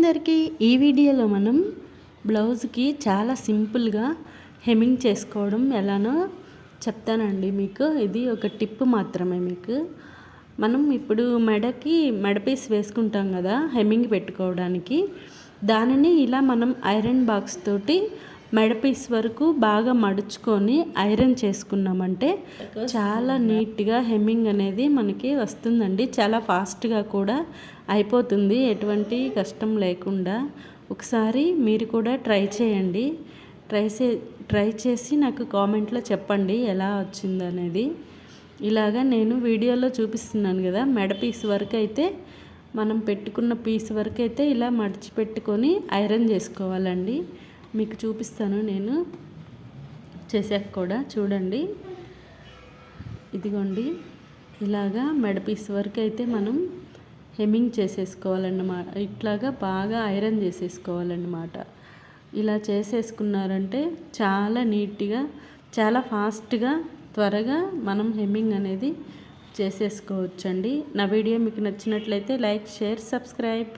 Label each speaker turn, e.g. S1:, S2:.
S1: అందరికీ ఈ వీడియోలో మనం బ్లౌజ్కి చాలా సింపుల్గా హెమ్మింగ్ చేసుకోవడం ఎలానో చెప్తానండి మీకు. ఇది ఒక టిప్ మాత్రమే మీకు. మనం ఇప్పుడు మెడకి మెడపీస్ వేసుకుంటాం కదా హెమ్మింగ్ పెట్టుకోవడానికి, దానిని ఇలా మనం ఐరన్ బాక్స్ తోటి మెడపీస్ వరకు బాగా మడుచుకొని ఐరన్ చేసుకున్నామంటే చాలా నీట్గా హెమ్మింగ్ అనేది మనకి వస్తుందండి. చాలా ఫాస్ట్గా కూడా అయిపోతుంది, ఎటువంటి కష్టం లేకుండా. ఒకసారి మీరు కూడా ట్రై చేయండి. ట్రై చేసి నాకు కామెంట్లో చెప్పండి ఎలా వచ్చిందనేది. ఇలాగా నేను వీడియోలో చూపిస్తున్నాను కదా, మెడ పీస్ వరకు అయితే మనం పెట్టుకున్న పీస్ వరకు అయితే ఇలా మడిచి పెట్టుకొని ఐరన్ చేసుకోవాలండి. మీకు చూపిస్తాను నేను చేసాక కూడా. చూడండి, ఇదిగోండి, ఇలాగా మెడ పీస్ వరకు అయితే మనం హెమ్మింగ్ చేసేసుకోవాలన్నమాట. ఇట్లాగా బాగా ఐరన్ చేసేసుకోవాలన్నమాట. ఇలా చేసేసుకున్నారంటే చాలా నీట్గా, చాలా ఫాస్ట్గా, త్వరగా మనం హెమ్మింగ్ అనేది చేసేసుకోవచ్చండి. నా వీడియో మీకు నచ్చినట్లయితే లైక్, షేర్, సబ్స్క్రైబ్.